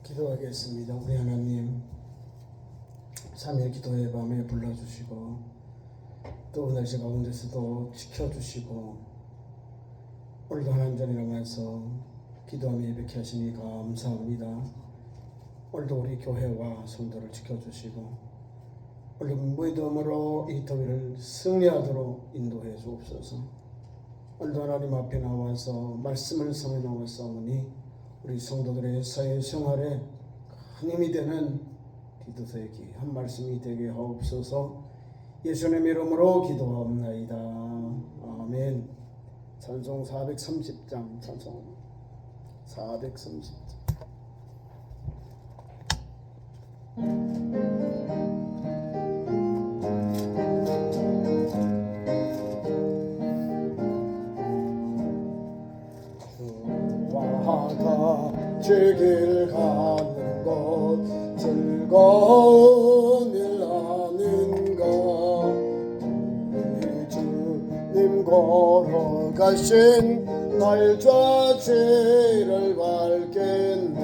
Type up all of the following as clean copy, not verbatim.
기도하겠습니다. 우리 하나님, 3일 기도의 밤에 불러주시고 또 오늘 제 가운데서도 지켜주시고 오늘도 하나님 자리에 나가서 기도하며 예배케 하시니 감사합니다. 오늘도 우리 교회와 성도를 지켜주시고 오늘 무덤으로 이 토요일을 승리하도록 인도해 주옵소서. 오늘도 하나님 앞에 나와서 말씀을 성에 나왔사오니 우리 성도들의 사회 생활에 큰 힘이 되는 디도서의 귀한 말씀이 되게 하옵소서. 예수님의 이름으로 기도하옵나이다. 아멘. 찬송 430장, 찬송 430장. 같이 길 가는 것 즐거운 일 하는가 우리 주님 걸어가신 날좌지를 밟겠네.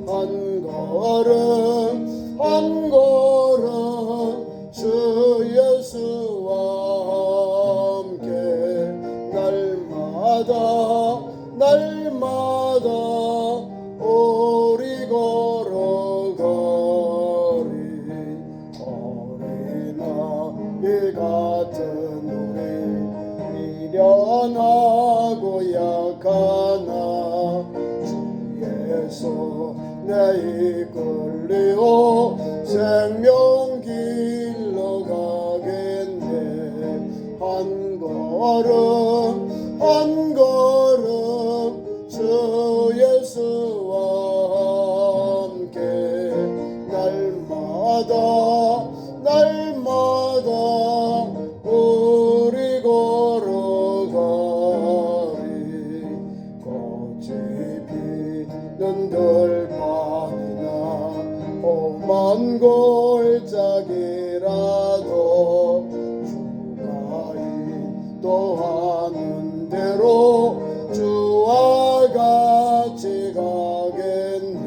한 걸음 한 걸음 주 예수와 함께 날마다 우리 걸어가리. 어린아이 같은 우리 미련하고 약하나 주 예수 내 이끌리오 생명 길로 가겠네. 한 걸음 한 걸음 주 예수와 함께 날마다 우리 걸어가리. 꽃이 피는 들판이나 험한 골짜기라도 주가 인도하는 대로 주와 같이 가겠네.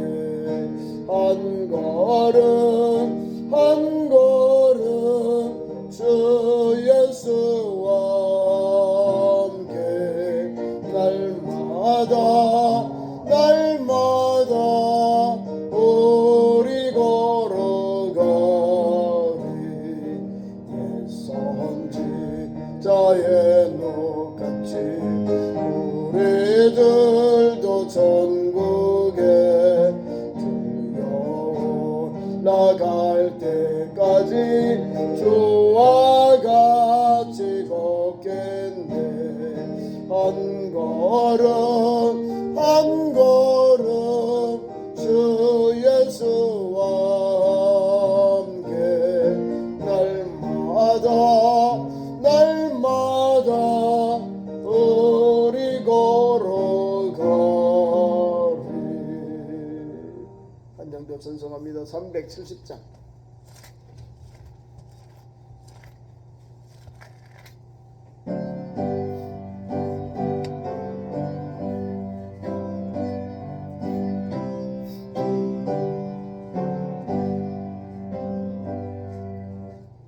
한 걸음 한 걸음 주 예수와 함께 날마다 우리 걸어가리. 옛 선지자의 녹같이 우리들도 전국에 들려나갈 때까지 주와 같이 걷겠네. 한 걸음 한 걸음 주 예수와 함께 날마다 우리 걸어가리. 한정벽 선성합니다. 370장.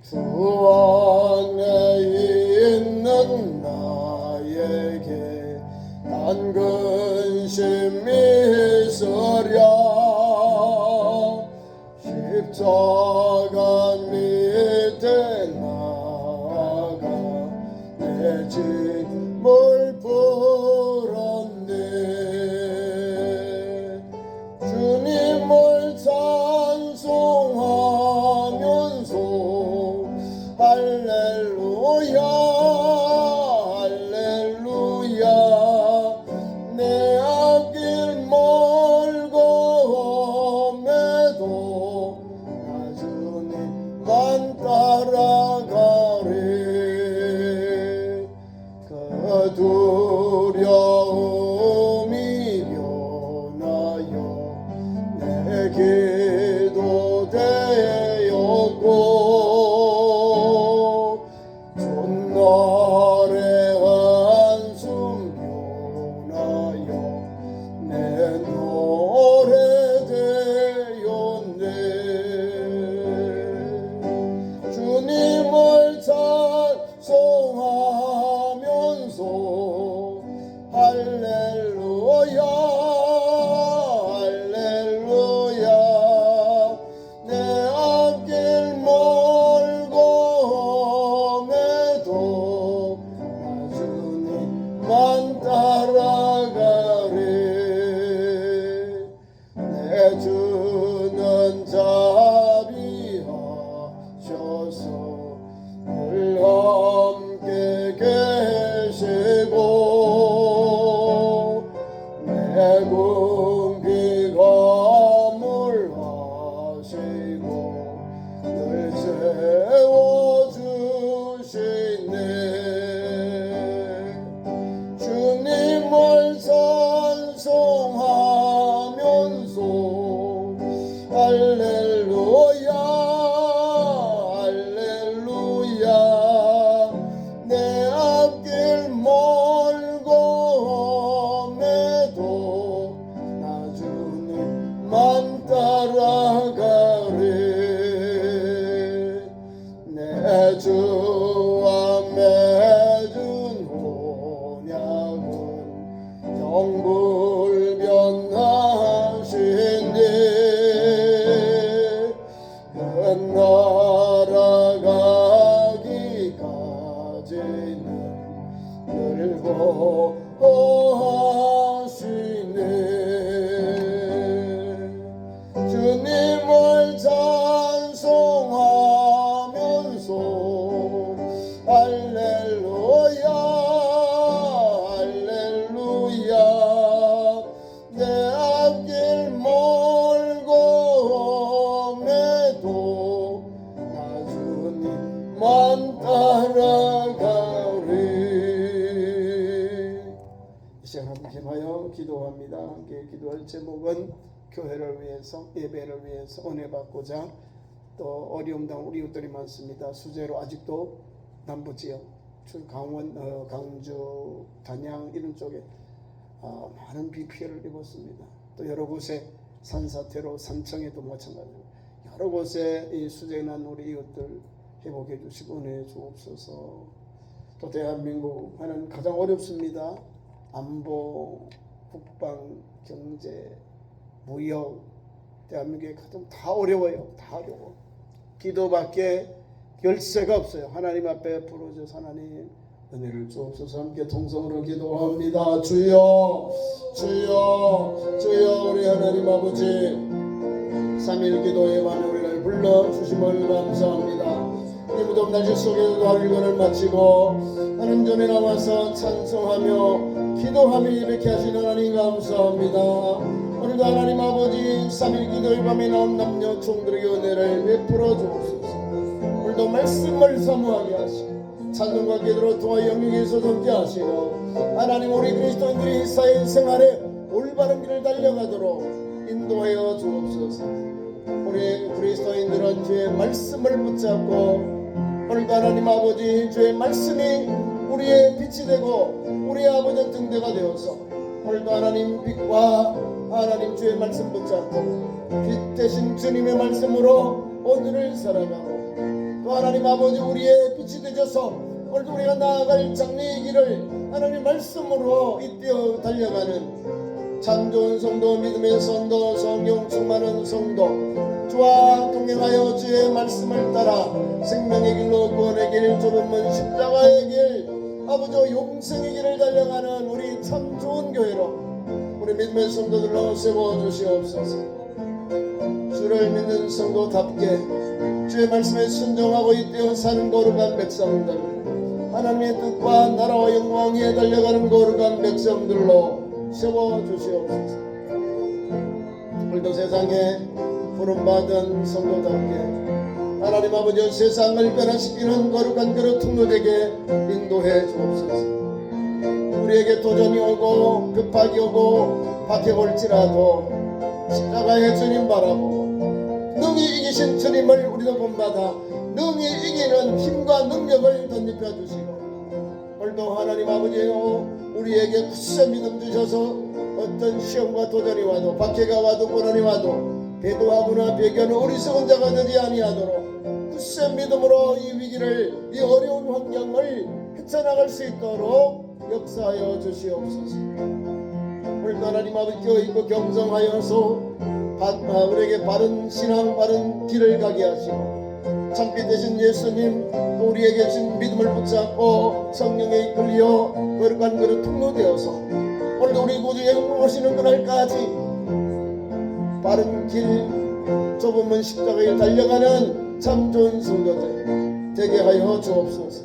주 안에 있는 나에게 난 근심이 있으랴. 십자가 우리 기도할 제목은 교회를 위해서, 예배를 위해서 은혜 받고자. 또 어려움 당한 우리 이웃들이 많습니다. 수재로 아직도 남부지역, 강원, 강주, 단양 이런 쪽에 많은 비 피해를 입었습니다. 또 여러 곳에 산사태로 산청에도 마찬가지고 여러 곳에 이 수재에 난 우리 이웃들 회복해 주시고 은혜해 주옵소서. 또 대한민국은 가장 어렵습니다. 안보, 국방, 경제, 무역, 대한민국에 가장 다 어려워요. 다 어려워. 기도밖에 열쇠가 없어요. 하나님 앞에 부르짖어 하나님 은혜를 주옵소서. 함께 통성으로 기도합니다. 주여, 주여, 주여. 우리 하나님 아버지, 3일 기도의 밤에 우리를 불러주심을 감사합니다. 이 무덤 날씨 속에서도 하늘권을 마치고 하나님 전에 나와서 찬송하며 기도하며 예배케 하신 하나님 감사합니다. 오늘도 하나님 아버지 3일 기도의 밤에 나온 남녀 총들에게 은혜를 베풀어 주옵소서. 오늘도 말씀을 사모하게 하시고 찬송과 기도로 통하여 영역에서 돕게 하시고 하나님 우리 그리스도인들이 사회생활에 올바른 길을 달려가도록 인도하여 주옵소서. 우리 그리스도인들은 주의 말씀을 붙잡고 오늘도 하나님 아버지 주의 말씀이 우리의 빛이 되고 우리의 아버지 등대가 되어서 오늘도 하나님 빛과 하나님 주의 말씀 붙잡고 빛 대신 주님의 말씀으로 오늘을 살아가고 또 하나님 아버지 우리의 빛이 되셔서 오늘도 우리가 나아갈 장래의 길을 하나님 말씀으로 잇대어 달려가는 참 좋은 성도, 믿음의 성도, 성령 충만한 성도, 주와 동행하여 주의 말씀을 따라 생명의 길로 구원의 길, 좁은 문 십자가의 길, 아버지 용생의 길을 달려가는 우리 참 좋은 교회로 우리 믿음의 성도들로 세워주시옵소서. 주를 믿는 성도답게 주의 말씀에 순종하고 잇대어 사는 거룩한 백성들, 하나님의 뜻과 나라와 영광에 달려가는 거룩한 백성들로 세워주시옵소서. 오늘도 세상에 부름받은 성도답게 하나님 아버지 세상을 변화시키는 거룩한 그릇 통로되게 인도해 주옵소서. 우리에게 도전이 오고 급하게 오고 박해올지라도 십자가의 주님 바라보고 능히 이기신 주님을 우리도 본받아 능히 이기는 힘과 능력을 덧입혀 주시고 오늘도 하나님 아버지 우리에게 굳세 믿음 주셔서 어떤 시험과 도전이 와도 박해가 와도 고난이 와도 배도하거나 배교하는 어리석은 자가 되지 아니하도록 굳세 믿음으로 이 위기를, 이 어려운 환경을 헤쳐나갈 수 있도록 역사하여 주시옵소서. 오늘도 하나님 아버지 껴있고 경성하여서 우리에게 바른 신앙, 바른 길을 가게 하시고 참빛 되신 예수님 또 우리에게 주신 믿음을 붙잡고 성령에 이끌려 거룩한 그릇 통로되어서 오늘도 우리 구주의 오시는 그날까지 바른 길, 좁은 문 십자가에 달려가는 참 좋은 성도들 되게 하여 주옵소서.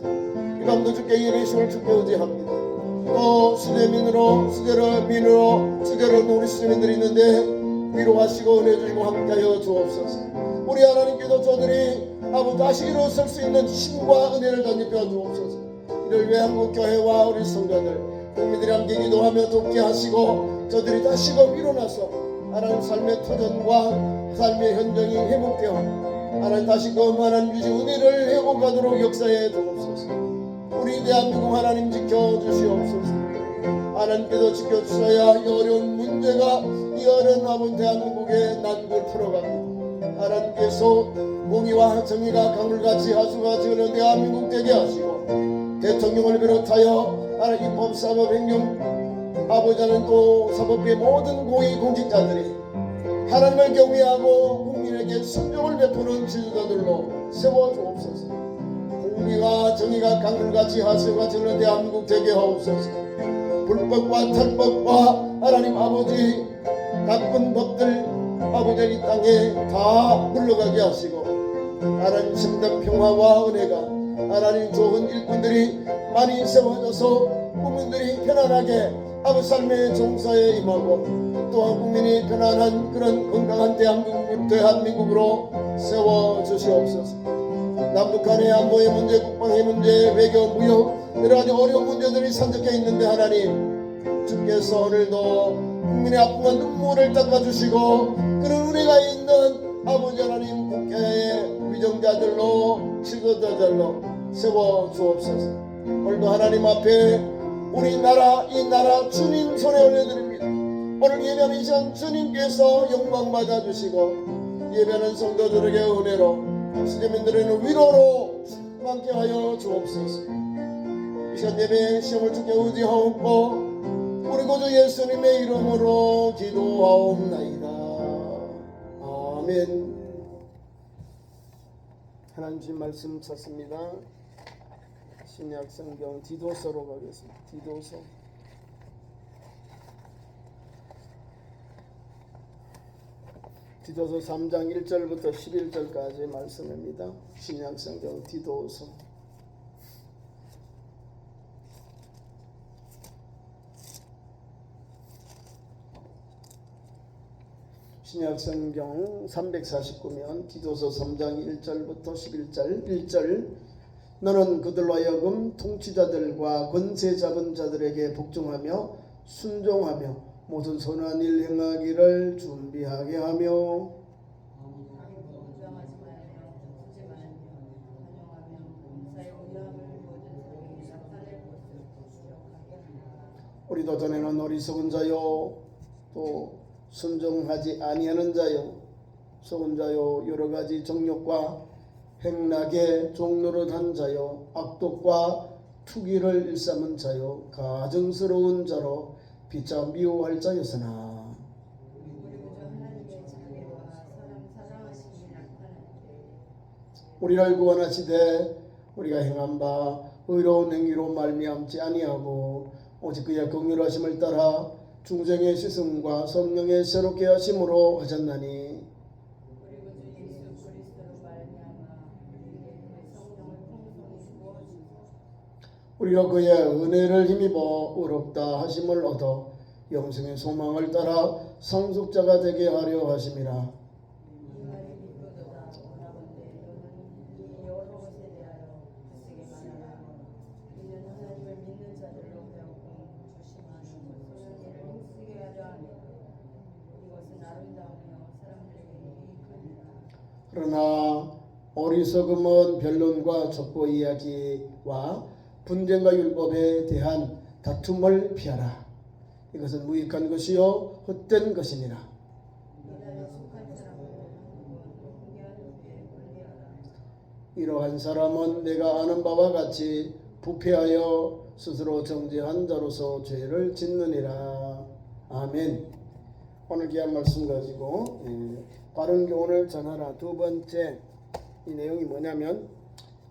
이 밤도 주께 예배심을 주께 의지합니다. 또 수재민으로 우리 수재민들이 있는데 위로하시고 은혜 주시고 함께하여 주옵소서. 우리 하나님께도 저들이 아버지 다시 일어설 수 있는 힘과 은혜를 덧입혀 주옵소서. 이를 위해 한국교회와 우리 성도들 국민들이 함께 기도하며 돕게 하시고 저들이 다시금 일어나서 하나님 삶의 터전과 삶의 현장이 회복되어 하나님 다시금 하나님 주신 은혜를 회복하도록 역사해 주옵소서. 우리 대한민국 하나님 지켜주시옵소서. 하나님께서 지켜주셔야 이 어려운 문제가 이 어려운 아버지 대한민국의 난국을 풀어갑니다. 하나님께서 공의와 정의가 강물같이 하수같이 흐르는 대한민국 되게 하시고 대통령을 비롯하여 하나님 입법, 사법, 행정 아버지는 또 사법부의 모든 고위 공직자들이 하나님을 경외하고 국민에게 순종을 베푸는 지도자들로 세워주옵소서. 공의와 정의가 강물같이 하수같이 흐르는 대한민국 되게 하옵소서. 불법과 탈법과 하나님 아버지 나쁜 법들 아버지 이 땅에 다 물러가게 하시고 하나님 참된 평화와 은혜가 하나님 좋은 일꾼들이 많이 세워져서 국민들이 편안하게 아버지 삶의 종사에 임하고 또한 국민이 편안한 그런 건강한 대한민국으로 세워주시옵소서. 남북 간의 안보의 문제, 국방의 문제, 외교, 무역 여러 가지 어려운 문제들이 산적해 있는데 하나님 주께서 오늘도 국민의 아픔과 눈물을 닦아주시고 그런 은혜가 있는 아버지 하나님 국회의 위정자들로 지도자들로 세워주옵소서. 오늘도 하나님 앞에 우리 나라 이 나라 주님 손에 올려드립니다. 오늘 예배하는 이 시간 주님께서 영광 받아주시고 예배하는 성도들에게 은혜로 수재민들에게는 위로로 충만케 하여 주옵소서. 이 시간 예배의 시험을 주께 의지하옵고 우리 구주 예수님의 이름으로 기도하옵나이다. 아멘. 하나님 주신 말씀 찾습니다. 신약 성경 디도서로 가겠습니다. 디도서 3장 1절부터 11절까지 말씀입니다. 신약 성경 디도서. 신약 성경 349면 디도서 3장 1절부터 11절 1절 너는 그들로 하여금 통치자들과 권세 잡은 자들에게 복종하며 순종하며 모든 선한 일 행하기를 준비하게 하며 우리도 전에는 어리석은 자요 또 순종하지 아니하는 자요 속은 자요 여러가지 정욕과 행락의 종노릇한 자요 악독과 투기를 일삼은 자요 가증스러운 자로 피차 미워할 자였으나 우리를 구원하시되 우리가 행한 바 의로운 행위로 말미암지 아니하고 오직 그의 긍휼하심을 따라 중생의 시승과 성령의 새롭게 하심으로 하셨나니 우리가 그의 은혜를 힘입어 의롭다 하심을 얻어 영생의 소망을 따라 상속자가 되게 하려 하심이라. 그러나 어리석음은 변론과 족보 이야기와 분쟁과 율법에 대한 다툼을 피하라. 이것은 무익한 것이요 헛된 것이니라. 이러한 사람은 내가 아는 바와 같이 부패하여 스스로 정죄한 자로서 죄를 짓느니라. 아멘. 오늘 귀한 말씀 가지고 바른 교훈을 전하라. 두 번째 이 내용이 뭐냐면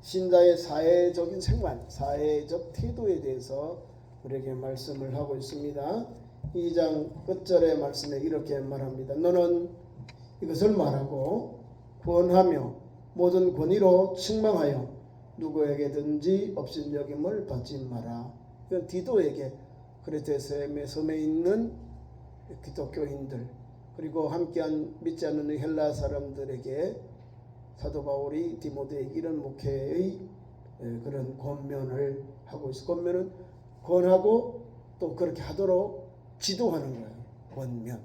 신자의 사회적인 생활, 사회적 태도에 대해서 우리에게 말씀을 하고 있습니다. 2장 끝절의 말씀에 이렇게 말합니다. 너는 이것을 말하고 구원하며 모든 권위로 책망하여 누구에게든지 업신여김을 받지 마라. 이건 디도에게 그레테셈의 섬에 있는 기독교인들 그리고 함께한 믿지 않는 헬라 사람들에게 사도 바울이 디모데에게 이런 목회의 그런 권면을 하고 있어. 권면은 권하고 또 그렇게 하도록 지도하는 거예요. 권면.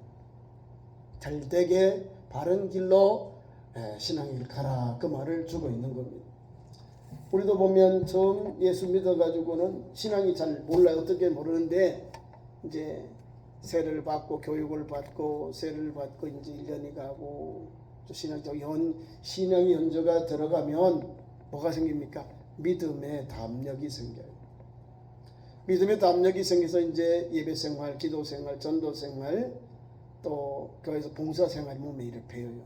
잘되게 바른 길로 신앙을 가라. 그 말을 주고 있는 겁니다. 우리도 보면 처음 예수 믿어가지고는 신앙이 잘 몰라요. 어떻게 모르는데 이제 세를 받고 교육을 받고 세를 받고 이제 1년이 가고 신앙의 연조가 들어가면 뭐가 생깁니까? 믿음의 담력이 생겨요. 믿음의 담력이 생겨서 이제 예배생활, 기도생활, 전도생활 또 교회에서 봉사생활이 몸에 이렇게 배워요.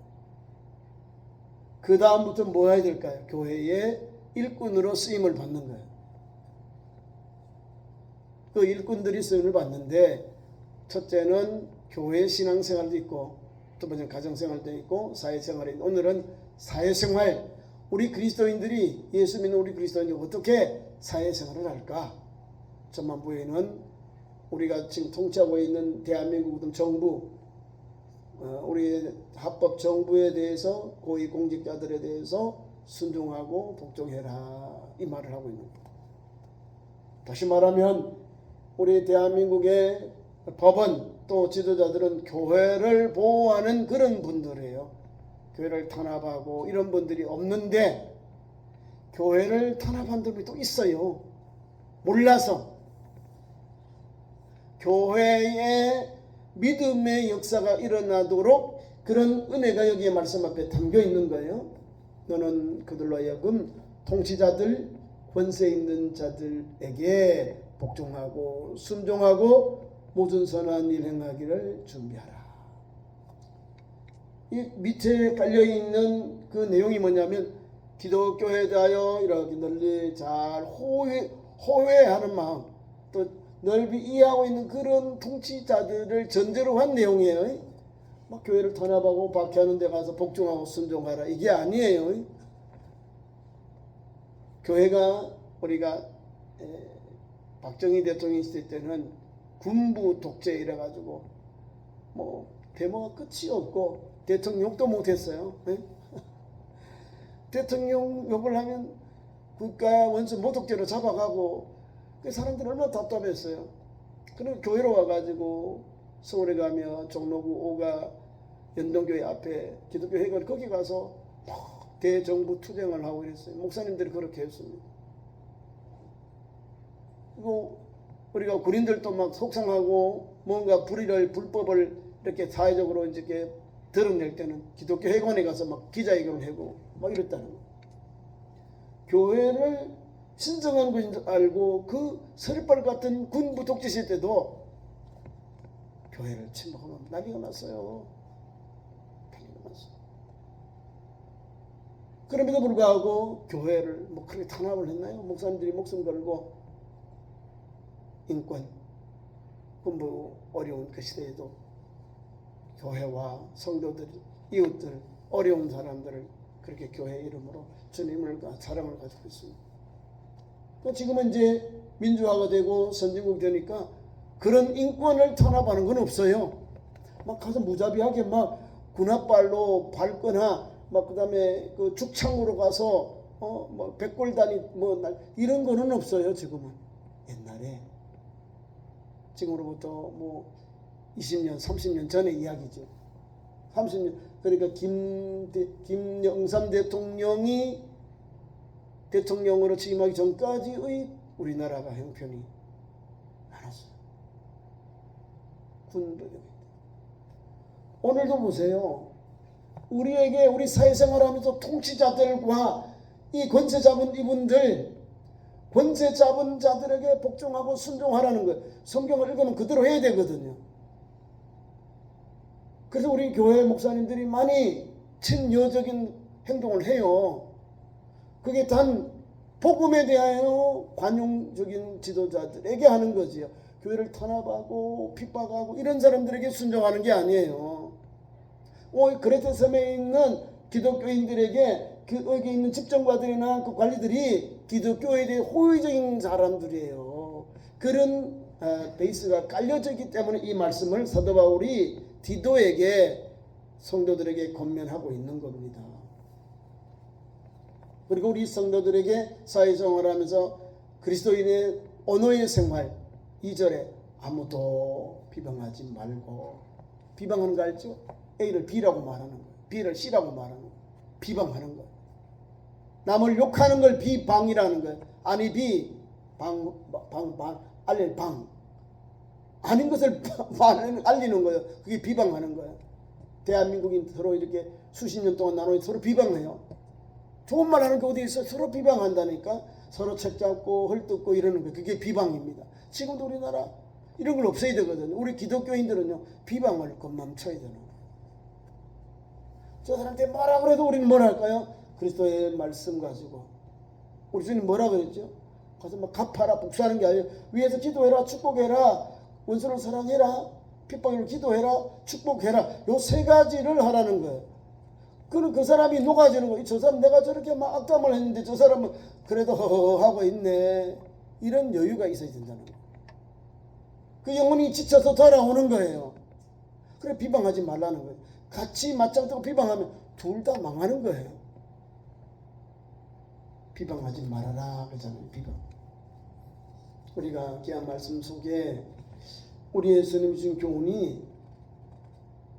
그 다음부터 뭐 해야 될까요? 교회의 일꾼으로 쓰임을 받는 거예요. 그 일꾼들이 쓰임을 받는데 첫째는 교회 신앙생활도 있고 두 번째는 가정생활도 있고 사회생활이 있고 오늘은 사회생활 우리 그리스도인들이 예수 믿는 우리 그리스도인들이 어떻게 사회생활을 할까? 전반부에는 우리가 지금 통치하고 있는 대한민국 등 정부 우리 합법 정부에 대해서 고위공직자들에 대해서 순종하고 복종해라 이 말을 하고 있는 거예요. 다시 말하면 우리 대한민국의 법은 또 지도자들은 교회를 보호하는 그런 분들이에요. 교회를 탄압하고 이런 분들이 없는데 교회를 탄압한 분이 또 있어요. 몰라서. 교회의 믿음의 역사가 일어나도록 그런 은혜가 여기에 말씀 앞에 담겨 있는 거예요. 너는 그들로 하여금 통치자들, 권세 있는 자들에게 복종하고 순종하고 모든 선한 일 행하기를 준비하라. 이 밑에 깔려있는 그 내용이 뭐냐면 기독교에 대하여 이렇게 널리 잘 호회하는 마음, 또 넓이 이해하고 있는 그런 통치자들을 전제로 한 내용이에요. 막 교회를 탄압하고 박해하는 데 가서 복종하고 순종하라, 이게 아니에요. 교회가 우리가 박정희 대통령이 있을 때는 군부 독재 이래가지고 뭐 데모가 끝이 없고 대통령 욕도 못했어요. 대통령 욕을 하면 국가 원수 모독죄로 잡아가고 그 사람들 얼마나 답답했어요. 그럼 교회로 와가지고 서울에 가면 종로구 5가 연동교회 앞에 기독교 회관 거기 가서 대정부 투쟁을 하고 그랬어요. 목사님들이 그렇게 했습니다. 그리고 우리가 군인들도 막 속상하고 뭔가 불법을 이렇게 사회적으로 이렇게 드러낼 때는 기독교 회관에 가서 막 기자회견을 하고 막 이랬다는 거예요. 교회를 신성한 것인 줄 알고 그 서리빨 같은 군부 독재 시대 때도 교회를 침묵하면 난리가 났어요. 난리가 났어요. 그럼에도 불구하고 교회를 뭐 그렇게 탄압을 했나요? 목사님들이 목숨 걸고 인권, 군부 어려운 그 시대에도 교회와 성도들, 이웃들, 어려운 사람들을 그렇게 교회 이름으로 주님을 사랑을 가지고 있습니다. 지금은 이제 민주화가 되고 선진국 되니까 그런 인권을 탄압하는 건 없어요. 막 가서 무자비하게 막 군합발로 밟거나 막 그다음에 그 죽창으로 가서 뭐 백골단이 뭐 이런 거는 없어요. 지금은. 옛날에 지금으로부터 뭐 20년, 30년 전의 이야기죠. 30년. 그러니까 김영삼 대통령이 대통령으로 취임하기 전까지의 우리나라가 형편이 많았어요. 군도 오늘도 보세요. 우리에게 우리 사회생활하면서 통치자들과 이 권세 잡은 이분들, 권세 잡은 자들에게 복종하고 순종하라는 거예요. 성경을 읽으면 그대로 해야 되거든요. 그래서 우리 교회 목사님들이 많이 친여적인 행동을 해요. 그게 단 복음에 대하여 관용적인 지도자들에게 하는 거지요. 교회를 탄압하고 핍박하고 이런 사람들에게 순종하는 게 아니에요. 그레테 섬에 있는 기독교인들에게 거기 있는 집정가들이나 그 관리들이 기독교에 대해 호의적인 사람들이에요. 그런 베이스가 깔려져 있기 때문에 이 말씀을 사도 바울이 디도에게 성도들에게 권면하고 있는 겁니다. 그리고 우리 성도들에게 사회생활하면서 그리스도인의 언어의 생활 2절에 아무도 비방하지 말고, 비방하는 거 알죠? A를 B라고 말하는 거예요. B를 C라고 말하는 거예요. 비방하는 거예요. 남을 욕하는 걸 비방이라는 거예요. 아니 비 알릴 방 아닌 것을 알리는 거예요. 그게 비방하는 거예요. 대한민국인 서로 이렇게 수십 년 동안 나눠 서로 비방해요. 좋은 말 하는 게 어디 있어? 서로 비방한다니까. 서로 책 잡고 헐뜯고 이러는 거예요. 그게 비방입니다. 지금도 우리나라 이런 걸 없애야 되거든요. 우리 기독교인들은요 비방을 겁멈춰야 되는 거예요. 저 사람한테 뭐라 그래도 우리는 뭘 할까요? 그리스도의 말씀 가지고. 우리 주님 뭐라 그랬죠? 가서 막 갚아라 복수하는 게 아니에요. 위에서 기도해라, 축복해라, 원수를 사랑해라, 핍박을 기도해라, 축복해라. 요 세 가지를 하라는 거예요. 그럼 그 사람이 녹아지는 거예요. 저 사람 내가 저렇게 막 악담을 했는데 저 사람은 그래도 허허하고 있네. 이런 여유가 있어야 된다는 거예요. 그 영혼이 지쳐서 돌아오는 거예요. 그래 비방하지 말라는 거예요. 같이 맞짱 뜨고 비방하면 둘 다 망하는 거예요. 비방하지 말아라 그러잖아요. 비방. 우리가 귀한 말씀 속에 우리 예수님 주신 교훈이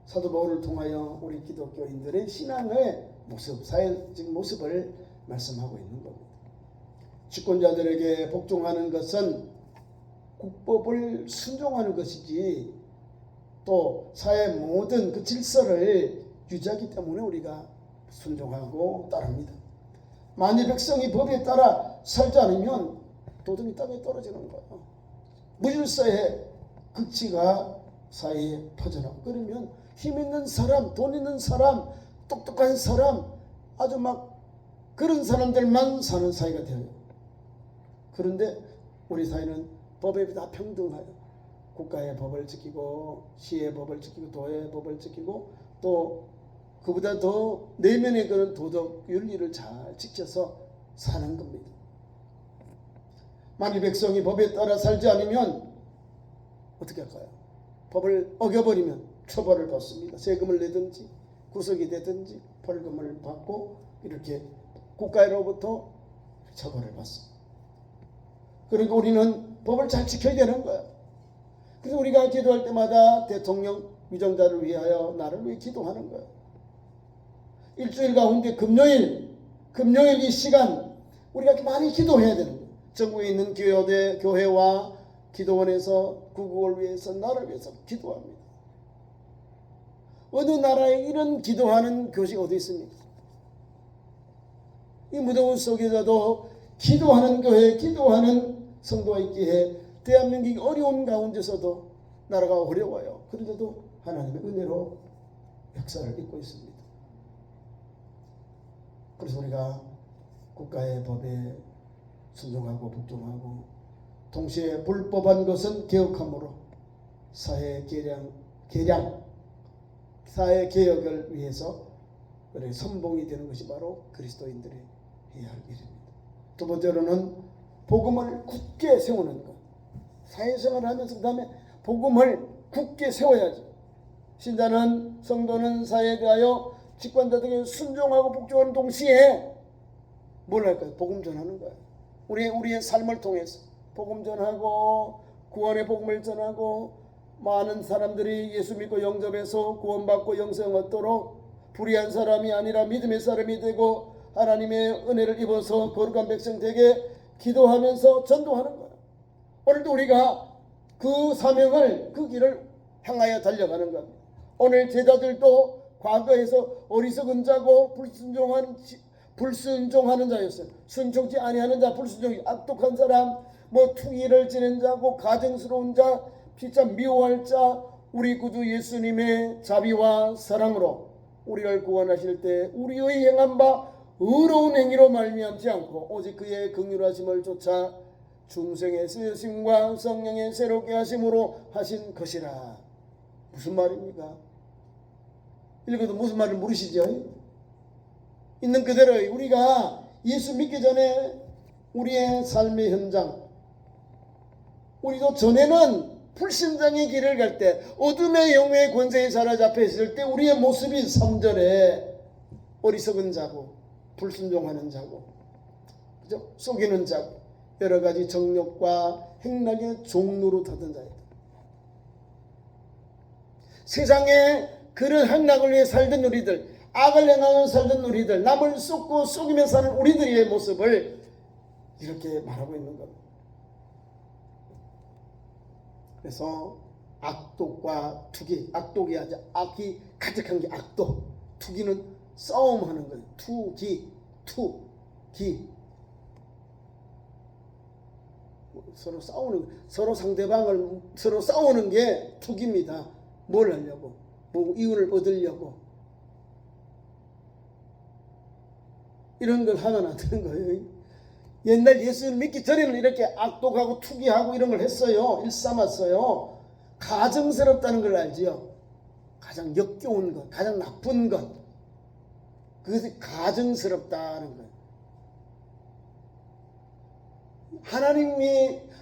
사도 바울을 통하여 우리 기독교인들의 신앙의 모습, 사회적 모습을 말씀하고 있는 겁니다. 집권자들에게 복종하는 것은 국법을 순종하는 것이지 또 사회 모든 그 질서를 유지하기 때문에 우리가 순종하고 따릅니다. 만일 백성이 법에 따라 살지 않으면 도덕이 땅에 떨어지는 거예요. 무질서의 극치가 사회에 퍼져나가고, 그러면 힘 있는 사람, 돈 있는 사람, 똑똑한 사람, 아주 막 그런 사람들만 사는 사회가 되어요. 그런데 우리 사회는 법에 다 평등하여 국가의 법을 지키고 시의 법을 지키고 도의 법을 지키고 또 그보다 더 내면의 그런 도덕 윤리를 잘 지켜서 사는 겁니다. 만일 백성이 법에 따라 살지 않으면 어떻게 할까요? 법을 어겨버리면 처벌을 받습니다. 세금을 내든지 구속이 되든지 벌금을 받고 이렇게 국가로부터 처벌을 받습니다. 그러니까 우리는 법을 잘 지켜야 되는 거예요. 그래서 우리가 기도할 때마다 대통령 위정자를 위하여 나를 위해 기도하는 거예요. 일주일 가운데 금요일 이 시간 우리가 많이 기도해야 되는 거예요. 전국에 있는 교회와 기도원에서 구국을 위해서 나를 위해서 기도합니다. 어느 나라에 이런 기도하는 교회가 어디 있습니까? 이 무더운 속에서도 기도하는 교회, 기도하는 성도가 있기에 대한민국이 어려운 가운데서도 나라가 어려워요. 그런데도 하나님의 은혜로 역사를 잇고 있습니다. 그래서 우리가 국가의 법에 순종하고 복종하고 동시에 불법한 것은 개혁함으로 사회 사회 개혁을 위해서 선봉이 되는 것이 바로 그리스도인들이 해야 할 일입니다. 두 번째로는 복음을 굳게 세우는 것. 사회생활을 하면서 그 다음에 복음을 굳게 세워야죠. 신자는 성도는 사회에 대하여 직관자들에게 순종하고 복종하는 동시에 뭘 할까요? 복음 전하는 거예요. 우리의 삶을 통해서 복음 전하고 구원의 복음을 전하고 많은 사람들이 예수 믿고 영접해서 구원받고 영생 얻도록 불의한 사람이 아니라 믿음의 사람이 되고 하나님의 은혜를 입어서 거룩한 백성 되게 기도하면서 전도하는 거예요. 오늘도 우리가 그 사명을, 그 길을 향하여 달려가는 겁니다. 오늘 제자들도 과거에서 어리석은 자고 불순종하는 자였어요. 순종치 아니하는 자, 불순종, 악독한 사람, 투기를 지는 자고 가증스러운 자, 피차 미워할 자, 우리 구주 예수님의 자비와 사랑으로 우리를 구원하실 때 우리의 행한 바 의로운 행위로 말미암지 않고 오직 그의 긍휼하심을 쫓아 중생의 쓰여심과 성령의 새롭게 하심으로 하신 것이라. 무슨 말입니까? 읽어도 무슨 말을 모르시죠? 있는 그대로 우리가 예수 믿기 전에 우리의 삶의 현장, 우리도 전에는 불신장의 길을 갈 때 어둠의 영의 권세에 사로잡혀 있을 때 우리의 모습이 3절에 어리석은 자고 불순종하는 자고, 그죠? 속이는 자고 여러 가지 정욕과 행락의 종로로 타던 자이다. 세상에 그런 행락을 위해 살던 우리들, 악을 행하며 살던 우리들, 남을 속고 속이며 사는 우리들의 모습을 이렇게 말하고 있는 겁니다. 그래서 악독과 투기, 악독이 아니라 악이 가득한 게 악독, 투기는 싸움하는 거예요. 투기. 서로 싸우는, 서로 상대방을 서로 싸우는 게 투기입니다. 뭘 하려고? 이윤을 얻으려고. 이런 걸 하면 안 되는 거예요. 옛날 예수를 믿기 전에는 이렇게 악독하고 투기하고 이런 걸 했어요. 일삼았어요. 가증스럽다는 걸 알지요. 가장 역겨운 것, 가장 나쁜 것, 그것이 가증스럽다는 거예요.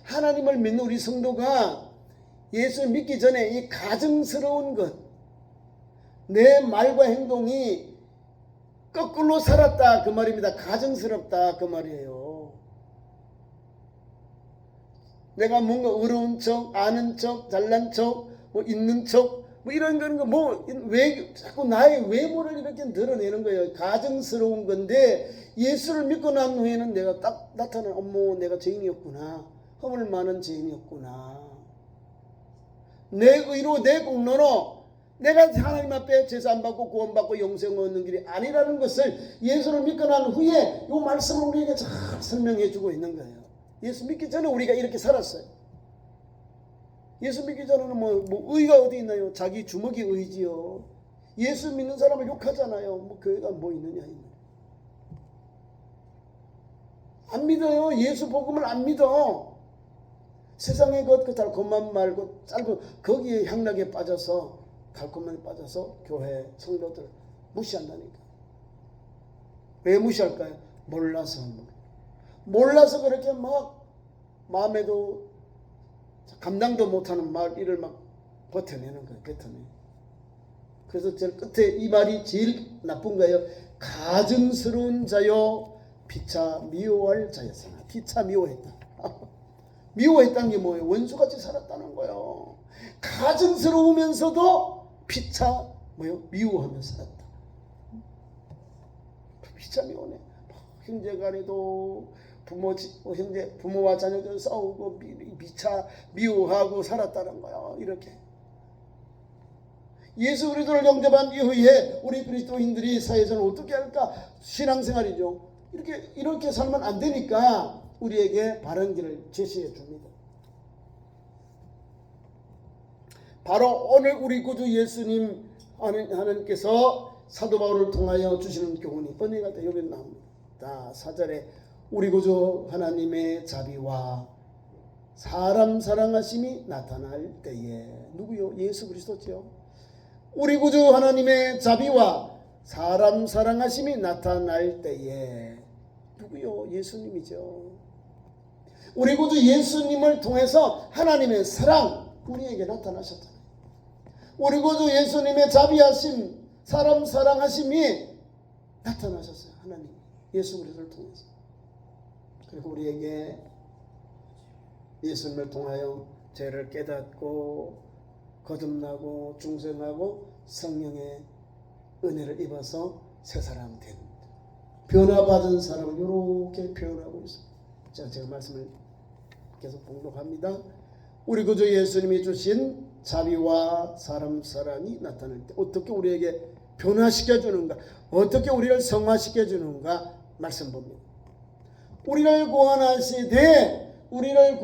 하나님을 믿는 우리 성도가 예수를 믿기 전에 이 가증스러운 것, 내 말과 행동이 거꾸로 살았다 그 말입니다. 가증스럽다 그 말이에요. 내가 뭔가 어려운 척, 아는 척, 잘난 척, 뭐 있는 척, 뭐 이런 거는 왜 자꾸 나의 외모를 이렇게 드러내는 거예요. 가증스러운 건데 예수를 믿고 난 후에는 내가 딱 나타나는, 어머 내가 죄인이었구나, 허물 많은 죄인이었구나, 내 의로 내 공로로 내가 하나님 앞에 제사 안 받고 구원받고 영생 얻는 길이 아니라는 것을 예수를 믿고 난 후에 이 말씀을 우리에게 잘 설명해 주고 있는 거예요. 예수 믿기 전에 우리가 이렇게 살았어요. 예수 믿기 전에는 뭐 의가 어디 있나요? 자기 주먹이 의지요. 예수 믿는 사람을 욕하잖아요. 뭐 교회가 뭐 있느냐. 안 믿어요. 예수 복음을 안 믿어. 세상의 그 달콤한 말고 짧은 거기에 향락에 빠져서, 달콤함에 빠져서 교회 성도들 무시한다니까. 왜 무시할까요? 몰라서 그렇게 막 마음에도 감당도 못하는 말을 막 버텨내는 거예요. 뱉어내. 그래서 제일 끝에 이 말이 제일 나쁜 거예요. 가증스러운 자요 피차 미워할 자였으나. 피차 미워했다. 미워했다는 게 뭐예요? 원수같이 살았다는 거예요. 가증스러우면서도 피차 미워하면서 살았다. 피차 미워네. 형제간에도 부모와 자녀들 싸우고 미차 미워하고 살았다는 거야. 이렇게 예수 그리스도를 영접한 이후에 우리 그리스도인들이 사회에서는 어떻게 할까? 신앙생활이죠. 이렇게 살면 안 되니까 우리에게 바른 길을 제시해 줍니다. 바로 오늘 우리 구주 예수님 하나님께서 사도 바울을 통하여 주시는 교훈이 은혜가 돼. 여기 나옵니다. 4절에 우리 구주 하나님의 자비와 사람 사랑하심이 나타날 때에. 누구요? 예수 그리스도죠. 우리 구주 하나님의 자비와 사람 사랑하심이 나타날 때에. 누구요? 예수님이죠. 우리 구주 예수님을 통해서 하나님의 사랑 우리에게 나타나셨잖아요. 우리 구주 예수님의 자비하심, 사람 사랑하심이 나타나셨어요. 하나님 예수 그리스도를 통해서. 그리고 우리에게 예수님을 통하여 죄를 깨닫고 거듭나고 중생하고 성령의 은혜를 입어서 새 사람 된, 변화받은 사람을 이렇게 표현하고 있습니다. 제가 말씀을 계속 봉독합니다. 우리 구주 예수님이 주신 자비와 사람 사랑이 나타날 때 어떻게 우리에게 변화시켜 주는가, 어떻게 우리를 성화시켜 주는가 말씀 봅니다. 우리를 구원하시되 우리의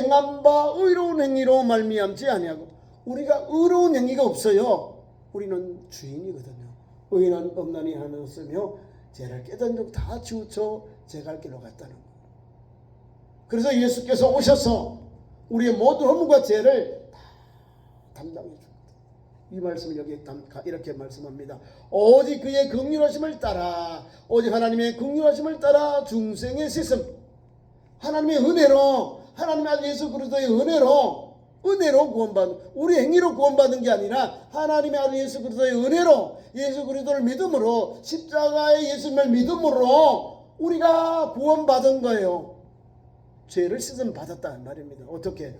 행한 바 의로운 행위로 말미암지 아니하고. 우리가 의로운 행위가 없어요. 우리는 주인이거든요. 의인은 없나니 하는 없으며 죄를 깨닫는 적 다 치우쳐 제갈 길로 갔다는 거예요. 그래서 예수께서 오셔서 우리의 모든 허물과 죄를 다 담당해 줍니다. 이 말씀을 여기 이렇게 말씀합니다. 오직 그의 긍휼하심을 따라, 오직 하나님의 긍휼하심을 따라 중생의 씻음, 하나님의 은혜로, 하나님의 아들 예수 그리스도의 은혜로 구원받은, 우리 행위로 구원받은 게 아니라 하나님의 아들 예수 그리스도의 은혜로, 예수 그리스도를 믿음으로, 십자가의 예수님을 믿음으로 우리가 구원받은 거예요. 죄를 씻음 받았다는 말입니다. 어떻게?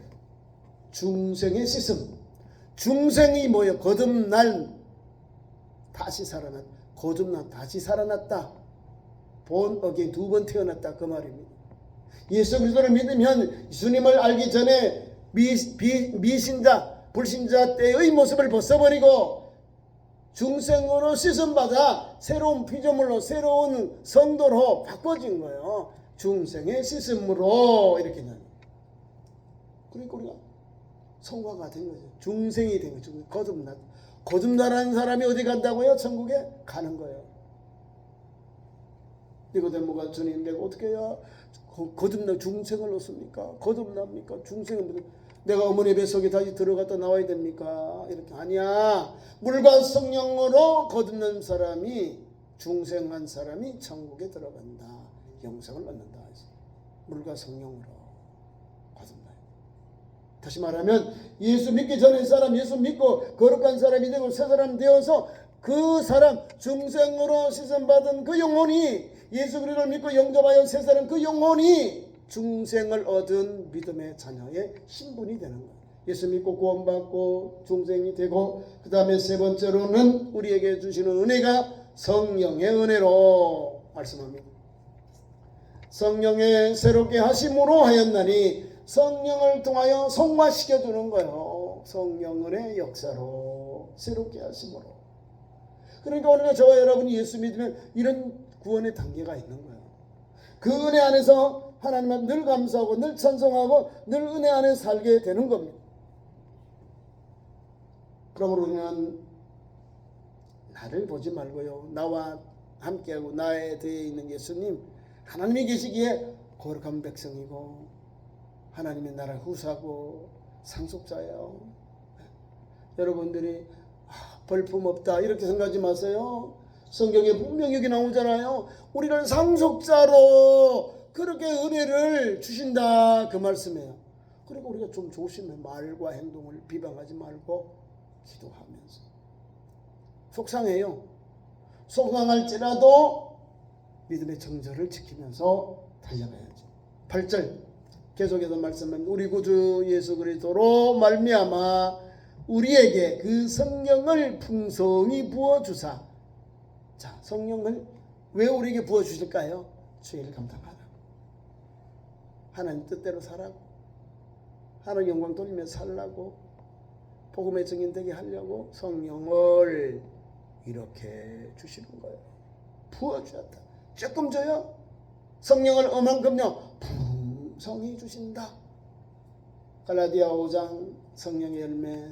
중생의 씻음. 중생이 뭐예요? 거듭난, 다시 살아났다. 거듭난, 다시 살아났다. 본 어게인, 두 번 태어났다. 그 말입니다. 예수 그리스도를 믿으면 주님을 알기 전에 미신자, 불신자 때의 모습을 벗어버리고 중생으로 씻음받아 새로운 피조물로, 새로운 성도로 바꿔진 거예요. 중생의 씻음으로 이렇게 나요. 그러니까 우리가 성화가 된 거죠. 중생이 된 거죠. 거듭나라는 사람이 어디 간다고요? 천국에 가는 거예요. 니고데모가 주님, 내가 어떻게 해야 거듭나 중생을 얻습니까? 거듭납니까? 중생은 무슨, 내가 어머니 뱃속에 다시 들어갔다 나와야 됩니까? 이렇게. 아니야. 물과 성령으로 거듭난 사람이, 중생한 사람이 천국에 들어간다. 영생을 얻는다. 물과 성령으로 거듭나요. 다시 말하면 예수 믿기 전에 사람, 예수 믿고 거룩한 사람이 되고 새 사람 되어서 그 사람, 중생으로 씻음받은 그 영혼이, 예수 그리스도를 믿고 영접하여 새 사람 그 영혼이 중생을 얻은 믿음의 자녀의 신분이 되는 거예요. 예수 믿고 구원받고 중생이 되고, 그 다음에 세 번째로는 우리에게 주시는 은혜가 성령의 은혜로 말씀합니다. 성령의 새롭게 하심으로 하였나니, 성령을 통하여 성화시켜 주는 거예요. 성령의 역사로, 새롭게 하심으로. 그러니까 우리가 저와 여러분이 예수 믿으면 이런 구원의 단계가 있는 거예요. 그 은혜 안에서 하나님을 늘 감사하고 늘 찬송하고 늘 은혜 안에 살게 되는 겁니다. 그러므로 우리는 나를 보지 말고요, 나와 함께하고 나에 대해 있는 예수님, 하나님이 계시기에 거룩한 백성이고 하나님의 나라 후사고 상속자예요. 여러분들이 벌품 없다 이렇게 생각하지 마세요. 성경에 분명히 여기 나오잖아요. 우리를 상속자로 그렇게 은혜를 주신다, 그 말씀이에요. 그리고 우리가 좀 조심해. 말과 행동을 비방하지 말고 기도하면서. 속상해요. 속상할지라도 믿음의 정절을 지키면서 달려가야죠. 8절 계속해서 말씀은 우리 구주 예수 그리스도로 말미암아 우리에게 그 성령을 풍성히 부어주사. 자, 성령을 왜 우리에게 부어주실까요? 죄를 감당하라고, 하나님 뜻대로 살라고, 하나님 영광 돌리며 살라고, 복음의 증인 되게 하려고 성령을 이렇게 주시는 거예요. 부어주셨다. 조금 줘요? 성령을 얼만큼요? 풍성히 주신다. 갈라디아 5장 성령의 열매,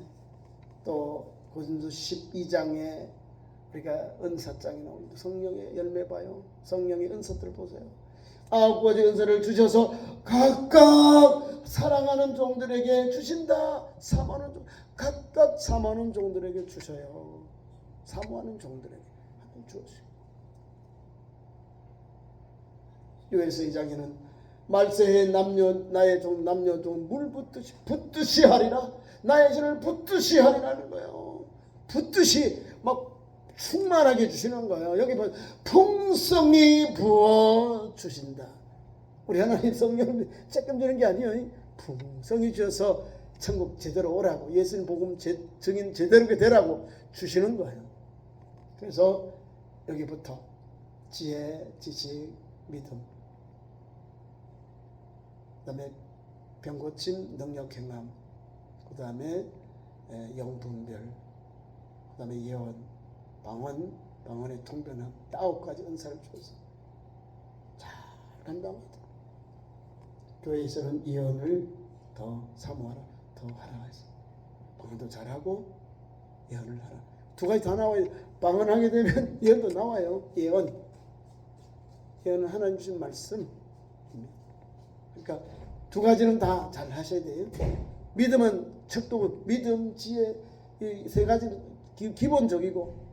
또 고린도 12장에 우리가 은사장이 나옵니다. 성령의 열매 봐요. 성령의 은사들 보세요. 9가지 은사를 주셔서 각각 사랑하는 종들에게 주신다. 사모하는 종, 각각 사모하는 종들에게 주셔요. 사모하는 종들에게 주어요. 요엘서 2장에는 말세에 나의 종 남녀 종 물 붓듯이 하리라. 나의 죄를 붓듯이 하리라는 거예요. 붓듯이 막 충만하게 주시는 거예요. 여기 보면 풍성히 부어 주신다. 우리 하나님 성령을 조금 주는 게 아니에요. 풍성히 주셔서 천국 제대로 오라고, 예수님 복음 증인 제대로 되라고 주시는 거예요. 그래서 여기부터 지혜, 지식, 믿음, 그 다음에 병고침, 능력, 행함, 그 다음에 영분별, 그 다음에 예언, 방언의 통변함, 9가지 은사를 줘서 잘 감당하다. 교회에서는 예언을 더 사모하라, 더 하라 해서 방언도 잘하고 예언을 하라. 2가지 다 나와요. 방언하게 되면 예언도 나와요. 예언은 하나님 주신 말씀. 그러니까 2가지는 다 잘 하셔야 돼요. 믿음은 척도, 믿음, 지혜, 이 3가지 기본적이고,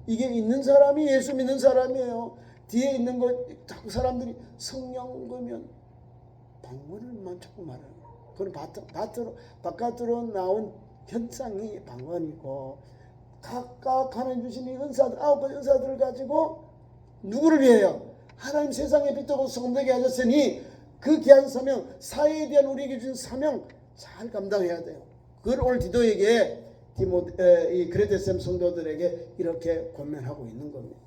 이게 있는 사람이 예수 믿는 사람이에요. 뒤에 있는 거 자꾸 사람들이 성령 그러면 방언을만 자꾸 말해요. 그건 바깥으로 나온 현상이 방언이고, 각각 하나님 주신 이 은사들, 9가지 은사들을 가지고 누구를 위해요? 하나님 세상에 빛되고 소금되게 하셨으니 그 귀한 사명, 사회에 대한 우리에게 주신 사명 잘 감당해야 돼요. 그걸 오늘 디도에게 이 그레데셈 성도들에게 이렇게 권면하고 있는 겁니다.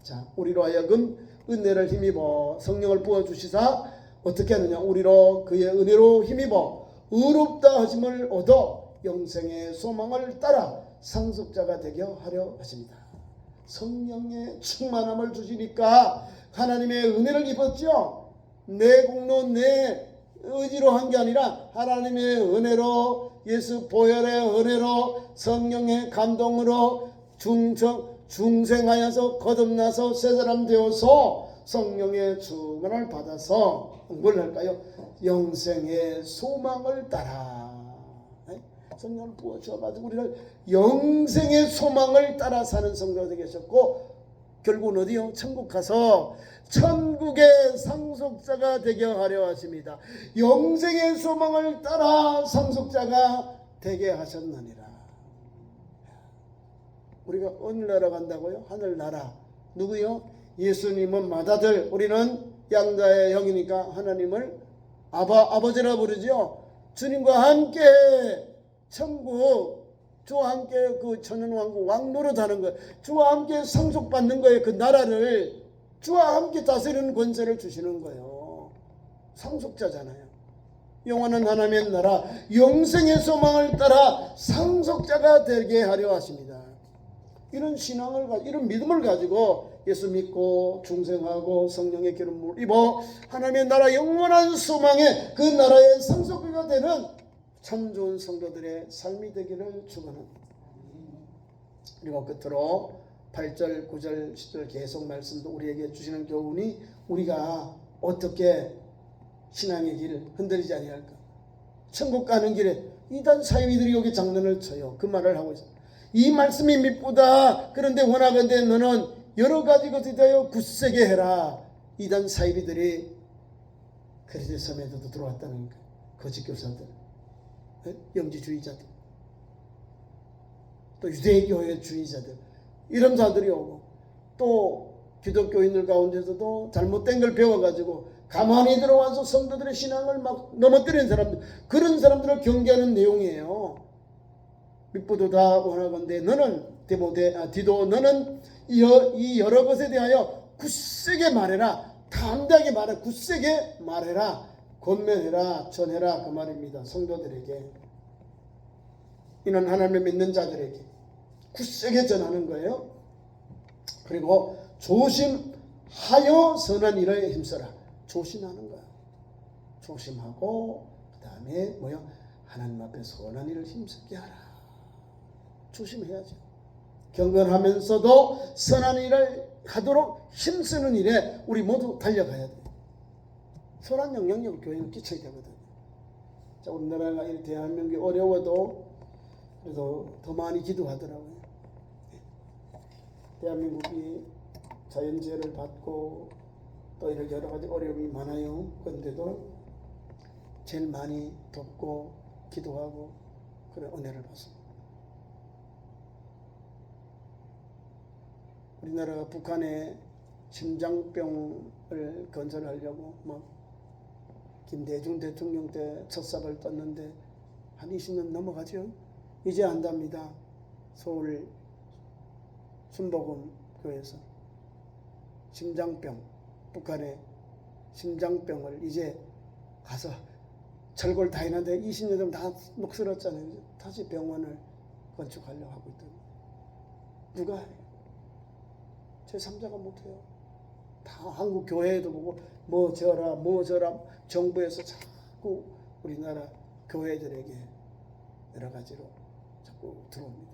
자, 우리로 하여금 은혜를 힘입어 성령을 부어주시사 어떻게 하느냐? 우리로 그의 은혜로 힘입어 의롭다 하심을 얻어 영생의 소망을 따라 상속자가 되게 하려 하십니다. 성령의 충만함을 주시니까 하나님의 은혜를 입었죠. 내 공로, 내 의지로 한 게 아니라 하나님의 은혜로, 예수 보혈의 은혜로, 성령의 감동으로 중생하여서 거듭나서 새사람 되어서 성령의 충만을 받아서 뭘 할까요? 영생의 소망을 따라, 성령을 부어주셔가지고 우리를 영생의 소망을 따라 사는 성도가 되셨고, 결국은 어디요? 천국 가서 천국의 상속자가 되게 하려 하십니다. 영생의 소망을 따라 상속자가 되게 하셨느니라. 우리가 어느 나라 간다고요? 하늘나라. 누구요? 예수님은 맏아들, 우리는 양자의 형이니까 하나님을 아버지라 부르죠. 주님과 함께 천국, 주와 함께 그 천연왕국 왕노릇하는 거예요. 주와 함께 상속받는 거예요. 그 나라를 주와 함께 다스리는 권세를 주시는 거예요. 상속자잖아요. 영원한 하나님의 나라, 영생의 소망을 따라 상속자가 되게 하려 하십니다. 이런 신앙을, 이런 믿음을 가지고 예수 믿고 중생하고 성령의 기름을 입어 하나님의 나라 영원한 소망의 그 나라의 상속자가 되는 참 좋은 성도들의 삶이 되기를 축원합니다. 그리고 끝으로 8절, 9절, 10절 계속 말씀도 우리에게 주시는 교훈이 우리가 어떻게 신앙의 길을 흔들리지 아니할까. 천국 가는 길에 이단 사이비들이 여기 장난을 쳐요. 그 말을 하고 있어요. 이 말씀이 미쁘다. 그런데 원하건대 너는 여러 가지 것에 대하여 굳세게 해라. 이단 사이비들이 그리스도의 섬에도 들어왔다는 거예요. 거짓 교사들, 영지주의자들, 또 유대교회 주의자들, 이런 자들이 오고, 또 기독교인들 가운데서도 잘못된 걸 배워가지고 가만히 들어와서 성도들의 신앙을 막 넘어뜨리는 사람들, 그런 사람들을 경계하는 내용이에요. 믿보도다 원하건대 너는 디도 너는 이 여러 것에 대하여 굳세게 말해라. 담대하게 말해. 굳세게 말해라. 권면해라. 전해라. 그 말입니다. 성도들에게, 이는 하나님을 믿는 자들에게 굳세게 전하는 거예요. 그리고 조심하여 선한 일에 힘써라. 조심하는 거야. 조심하고 그 다음에 뭐야? 하나님 앞에 선한 일을 힘쓰게 하라. 조심해야죠. 경건하면서도 선한 일을 하도록 힘쓰는 일에 우리 모두 달려가야 돼요. 선한 영향력을 교회는 끼쳐야 되거든요. 자, 우리나라가 이 대한민국이 어려워도 그래도 더 많이 기도하더라고요. 대한민국이 자연재해를 받고 또 이런 여러 가지 어려움이 많아요. 그런데도 제일 많이 돕고 기도하고 그런 은혜를 받습니다. 우리나라가 북한에 심장병을 건설하려고 막 김대중 대통령 때 첫삽을 떴는데 한 20년 넘어가죠. 이제 안답니다. 서울 순복음 교회에서 심장병, 북한의 심장병을 이제 가서 철골 다 했는데 20년 전에 다 녹슬었잖아요. 다시 병원을 건축하려고 하고 있더니 누가 해요? 제3자가 못해요. 다 한국 교회에도 보고 뭐 저라 정부에서 자꾸 우리나라 교회들에게 여러 가지로 자꾸 들어옵니다.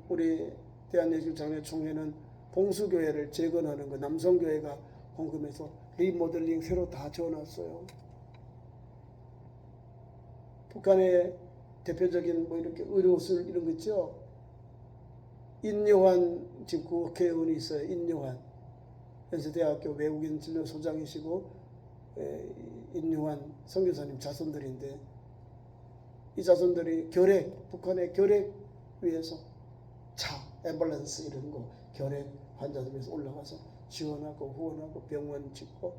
우리 대한예술장례총회는 봉수교회를 재건하는 거 남성교회가 헌금해서 리모델링 새로 다 지어놨어요. 북한의 대표적인 뭐 이렇게 의료술 이런 거 있죠. 인요한 지금 국회의원이 있어요. 인요한 연세대학교 외국인 진료소장이시고 인요한 선교사님 자손들인데 이 자손들이 북한의 결핵 위해서 차, 앰뷸런스 이런 거 결핵 환자들 위해서 올라가서 지원하고 후원하고 병원 짓고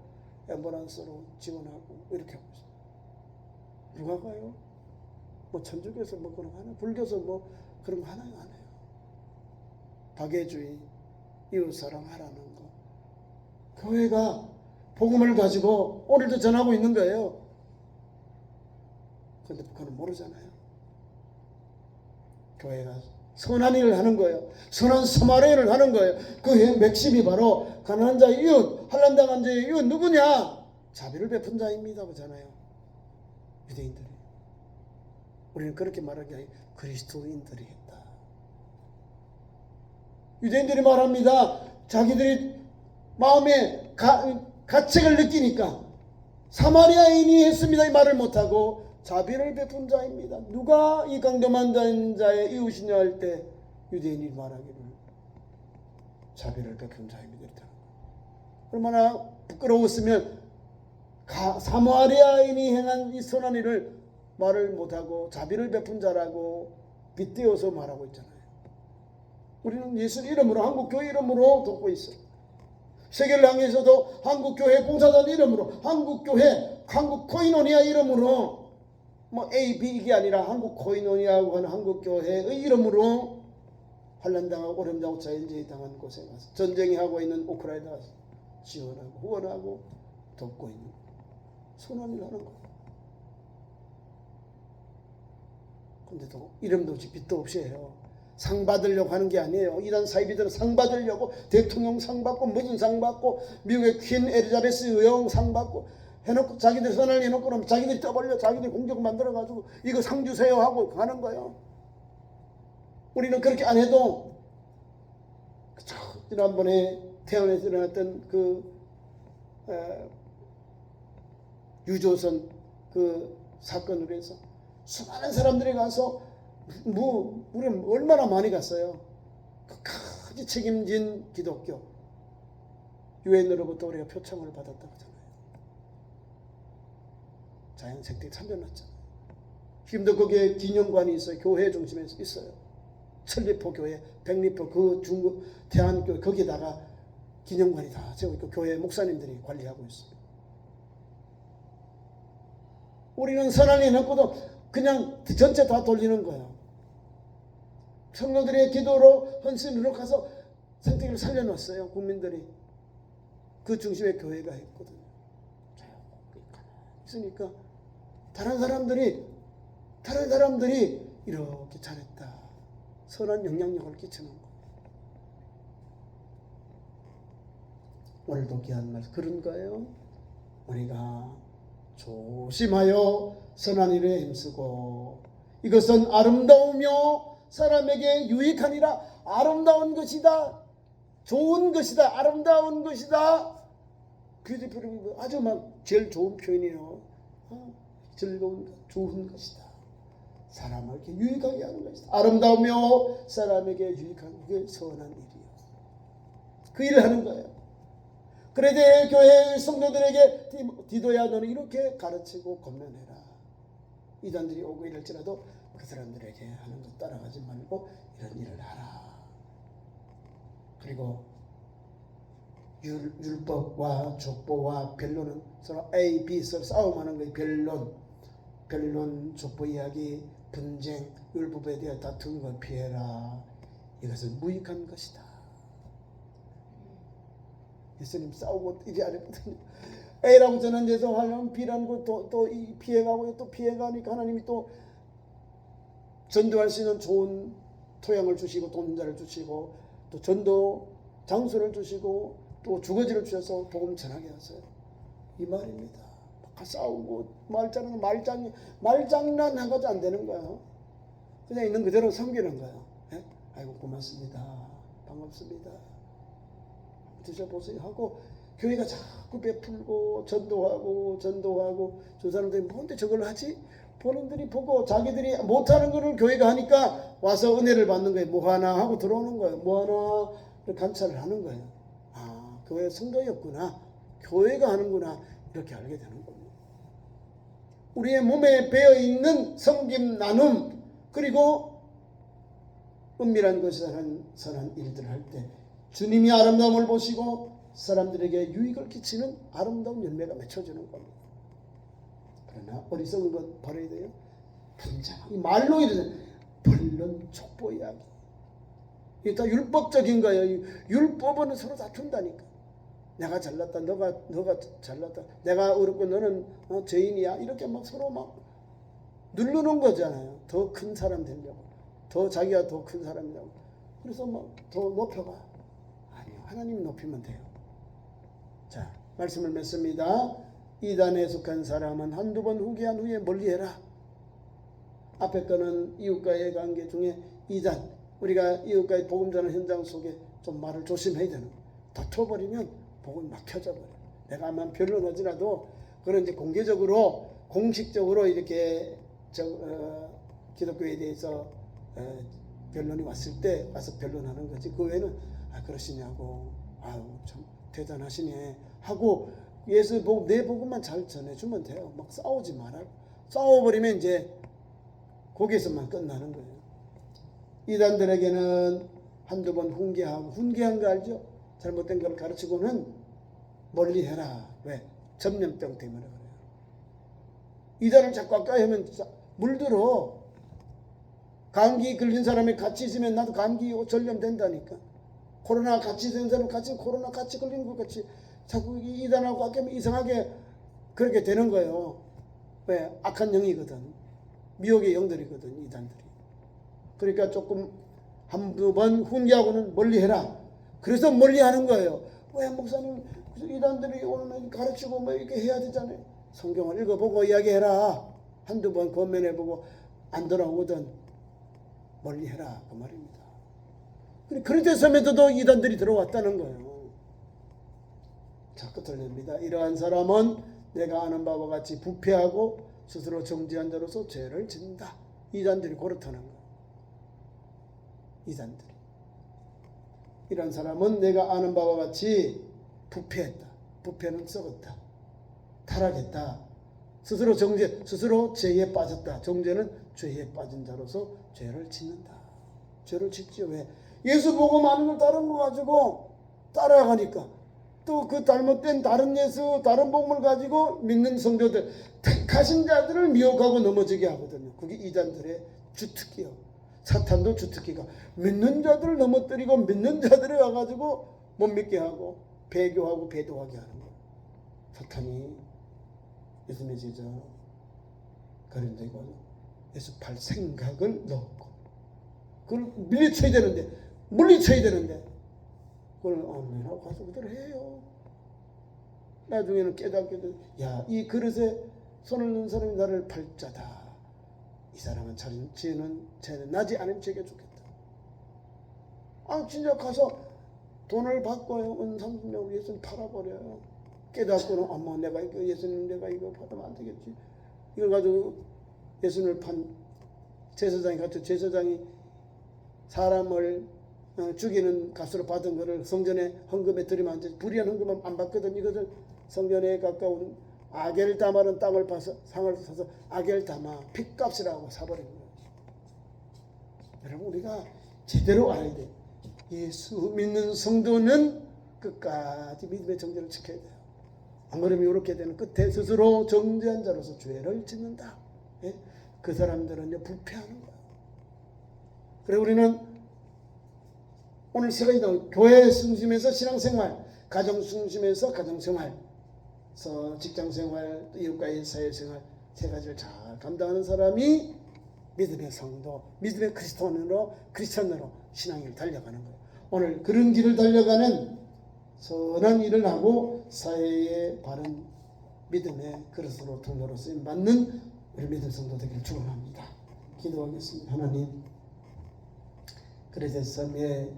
앰뷸런스로 지원하고 이렇게 하고 있어요. 누가 가요? 뭐 천주교에서 뭐 그런 거 하나요? 불교에서 뭐 그런 거 하나요? 안 해요. 박애주의, 이웃사랑 하라는 거. 교회가 복음을 가지고 오늘도 전하고 있는 거예요. 그런데 북한은 모르잖아요. 교회가 선한 일을 하는 거예요. 선한 사마리아를 하는 거예요. 그 맥심이 바로 가난한 자의 이웃, 환난당한 자의 이웃 누구냐? 자비를 베푼 자입니다. 그러잖아요. 유대인들이. 우리는 그렇게 말하기 아니라 그리스도인들이 했다. 유대인들이 말합니다. 자기들이 마음에 가책을 느끼니까 사마리아인이 했습니다. 이 말을 못하고 자비를 베푼 자입니다. 누가 이 강도만 자의 이웃이냐 할 때 유대인이 말하기를 자비를 베푼 자입니다. 얼마나 부끄러웠으면 사마리아인이 행한 이 선한 일을 말을 못하고 자비를 베푼 자라고 빗대어서 말하고 있잖아요. 우리는 예수 이름으로 한국교회 이름으로 돕고 있어요. 세계를 향해서도 한국교회 봉사단 이름으로, 한국교회, 한국 코이노니아 이름으로, 뭐 A, B 이게 아니라 한국 코이노니아고 하는 한국교회의 이름으로 환난당하고 어려움당하고 자연재해 당한 곳에 가서 전쟁이 하고 있는 우크라이나 가서 지원하고 후원하고 돕고 있는 선한 일 하는 거예요. 근데도 이름도 없이 빛도 없이 해요. 상 받으려고 하는 게 아니에요. 이단 사이비들은 상 받으려고 대통령 상 받고 무슨 상 받고 미국의 퀸 엘리자베스 여왕 상 받고 해놓고 자기들 선을 해놓고 그러면 자기들이 떠벌려 자기들이 공적 만들어가지고 이거 상 주세요 하고 가는 거예요. 우리는 그렇게 안 해도 지난번에 태안에서 일어났던 그 유조선 그 사건으로 해서 수많은 사람들이 가서 우리는 얼마나 많이 갔어요. 끝까지 책임진 기독교 유엔으로부터 우리가 표창을 받았다고 하잖아요. 자연생태 살려놨잖아요. 지금도 거기에 기념관이 있어요. 교회 중심에 있어요. 천리포 교회, 백리포 그 중국 대한교회 거기다가 기념관이 다 세워있고 교회 목사님들이 관리하고 있어요. 우리는 선한 일 했고도 그냥 전체 다 돌리는 거예요. 성도들의 기도로 헌신으로 가서 생태계를 살려놨어요. 국민들이 그 중심에 교회가 있거든요. 있으니까 다른 사람들이 이렇게 잘했다. 선한 영향력을 끼치는 거예요. 오늘도 귀한 말씀 그런 거예요. 우리가 조심하여 선한 일에 힘쓰고 이것은 아름다우며 사람에게 유익하니라. 아름다운 것이다. 좋은 것이다. 아름다운 것이다. 뷰티풀 아주 막 제일 좋은 표현이에요. 즐거운 것, 좋은 것이다. 사람에게 유익하게 하는 것이다. 아름다우며 사람에게 유익한 게 선한 일이에요. 그 일을 하는 거예요. 그래도 교회 성도들에게 디도야 너는 이렇게 가르치고 권면해라. 이단들이 오고 이럴지라도 그 사람들에게 하는 것 따라가지 말고 이런 일을 하라. 그리고 율법과 족보와 변론은 서로 A, B 서로 싸움하는 거예요. 변론, 족보 이야기, 분쟁, 율법에 대해 다투는 걸 피해라. 이것은 무익한 것이다. 예수님 싸우고 이게 아니거든요. A라고 전환돼서 하려면 B라는 거 또 피해가고 또 피해가니까 하나님이 또 전도할 수 있는 좋은 토양을 주시고 돈자를 주시고 또 전도 장소를 주시고 또 주거지를 주셔서 복음 전하게 하세요. 이 말입니다. 막 싸우고 말장난 한 가지 안 되는 거예요. 그냥 있는 그대로 섬기는 거예요. 예? 아이고 고맙습니다. 반갑습니다. 드셔보세요 하고 교회가 자꾸 베풀고 전도하고 저 사람들이 뭔데 저걸 하지? 본인들이 보고 자기들이 못하는 거를 교회가 하니까 와서 은혜를 받는 거예요. 뭐 하나 하고 들어오는 거예요. 뭐 하나 관찰을 하는 거예요. 아, 교회 성도였구나. 교회가 하는구나. 이렇게 알게 되는 겁니다. 우리의 몸에 배어있는 섬김 나눔 그리고 은밀한 것이 선한 일들을 할 때 주님이 아름다움을 보시고 사람들에게 유익을 끼치는 아름다운 열매가 맺혀지는 겁니다. 그러나 어리석은 것 버려야 돼요. 분장, 이 말로 이르는 변론, 족보 이야기. 이게 다 율법적인 거예요. 율법은 서로 다툰다니까. 내가 잘났다, 너가 잘났다. 내가 어렵고 너는 죄인이야. 이렇게 막 서로 막 누르는 거잖아요. 더 큰 사람 되려고. 더 자기가 더 큰 사람이라고. 그래서 막 더 높여가. 아니요. 하나님 높이면 돼요. 자, 말씀을 맺습니다. 이단에 속한 사람은 한두 번 후회한 후에 멀리해라. 앞에 거는 이웃과의 관계 중에 이단, 우리가 이웃과의 복음 전하는 현장 속에 좀 말을 조심해야 되는 거예요. 다퉈버리면 복음 막혀져 버려요. 내가 아마 변론하지라도 그런 이제 공개적으로 공식적으로 이렇게 기독교에 대해서 변론이 왔을 때 와서 변론하는 거지. 그 외에는 그러시냐고, 아유 참 대단하시네 하고 예수 복음 내 복음만 잘 전해주면 돼요. 막 싸우지 말아요. 싸워버리면 이제 거기에서만 끝나는 거예요. 이단들에게는 한두 번 훈계한 거 알죠? 잘못된 걸 가르치고는 멀리해라. 왜? 전염병 때문에 그래요. 이단을 자꾸 가까이 하면 물들어. 감기 걸린 사람이 같이 있으면 나도 감기 전염된다니까. 코로나 같이 있는 사람 같이 코로나 같이 걸리는 것 같이 자꾸 이단하고 가까이 하면 이상하게 그렇게 되는 거예요. 왜? 악한 영이거든. 미혹의 영들이거든, 이단들이. 그러니까 조금 한두 번 훈계하고는 멀리해라. 그래서 멀리하는 거예요. 왜 목사님 이단들이 오늘 가르치고 뭐 이렇게 해야 되잖아요. 성경을 읽어보고 이야기해라. 한두 번 권면해보고 안 돌아오거든 멀리해라 그 말입니다. 그런 데서에도 이단들이 들어왔다는 거예요. 자, 끝을 냅니다. 이러한 사람은 내가 아는 바와 같이 부패하고 스스로 정죄한 자로서 죄를 짓는다. 이단들이 그렇다는 거예요. 이단들이. 이런 사람은 내가 아는 바와 같이 부패했다. 부패는 썩었다. 타락했다. 스스로 죄에 빠졌다. 정죄는 죄에 빠진 자로서 죄를 짓는다. 죄를 짓죠. 왜? 예수 보고 많은 걸 다른 거 가지고 따라가니까 또 그 잘못된 다른 예수, 다른 복음을 가지고 믿는 성도들, 택하신 자들을 미혹하고 넘어지게 하거든요. 그게 이단들의 주특기요. 사탄도 주특기가 믿는 자들을 넘어뜨리고 믿는 자들을 와가지고 못 믿게 하고 배교하고 배도하게 하는 거예요. 사탄이 예수님의 제자 가룟되고 예수 팔 생각을 넣었고 그걸 물리쳐야 되는데 그걸 아멘하고 가서 그대로 해요. 나중에는 깨닫게 돼. 야, 이 그릇에 손을 넣은 사람이 나를 팔자다. 이 사람은 죄는 나지 않으면 죄가 좋겠다. 아, 진짜 가서 돈을 받고요. 30명 예수님 팔아버려요. 깨닫고는 어머 내가 이거 예수님 내가 이거 받으면 안 되겠지. 이걸 가지고 예수님을 판 제사장이 같은 제사장이 사람을 죽이는 값으로 받은 거를 성전에 헌금에 드리면 안 되지. 불의한 헌금은 안 받거든. 이것을 성전에 가까운 아겔다마는 땅을 파서 상을 사서 아겔다마 핏값이라고 사버린 거예요. 여러분 우리가 제대로 알아야 돼. 예수 믿는 성도는 끝까지 믿음의 정죄를 지켜야 돼요. 안 그러면 이렇게 되는 끝에 스스로 정죄한 자로서 죄를 짓는다. 예? 그 사람들은 부패하는 거예요. 그래 우리는 오늘 세 가지 교회 중심에서 신앙생활, 가정 중심에서 가정생활, 직장생활, 이웃과의 사회생활 세 가지를 잘 감당하는 사람이 믿음의 성도, 믿음의 크리스찬으로 신앙을 달려가는 거예요. 오늘 그런 길을 달려가는 선한 일을 하고 사회의 바른 믿음의 그릇으로 통로로 쓰임 받는 우리 믿음 성도 되기를 축원합니다. 기도하겠습니다. 하나님, 그래서 삶의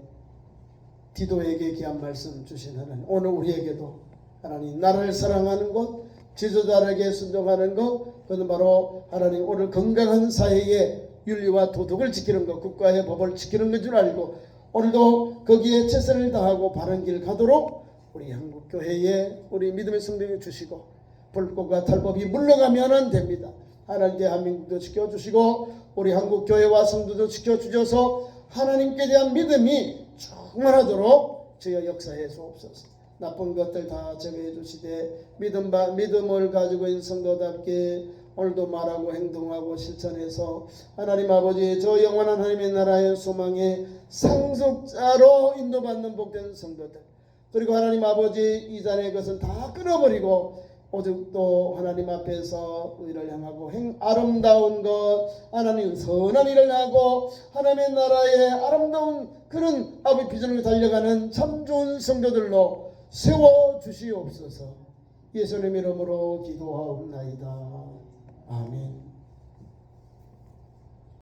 디도에게 귀한 말씀 주신 하나님, 오늘 우리에게도 하나님 나라를 사랑하는 것, 지도자에게 순종하는 것, 그것은 바로 하나님 오늘 건강한 사회의 윤리와 도덕을 지키는 것, 국가의 법을 지키는 것 줄 알고 오늘도 거기에 최선을 다하고 바른 길 가도록 우리 한국교회에 우리 믿음의 성도를 주시고 불법과 탈법이 물러가면 안 됩니다. 하나님 대한민국도 지켜주시고 우리 한국교회와 성도도 지켜주셔서 하나님께 대한 믿음이 충만하도록 주여 역사해 주옵소서. 나쁜 것들 다 제거해 주시되 믿음을 가지고 있는 성도답게 오늘도 말하고 행동하고 실천해서 하나님 아버지 저 영원한 하나님의 나라의 소망의 상속자로 인도받는 복된 성도들, 그리고 하나님 아버지 이전의 것은 다 끊어버리고 오직 또 하나님 앞에서 의를 향하고 아름다운 것, 하나님 선한 일을 하고 하나님의 나라의 아름다운 그런 아버지 비전을 달려가는 참 좋은 성도들로 세워주시옵소서. 예수님 이름으로 기도하옵나이다. 아멘.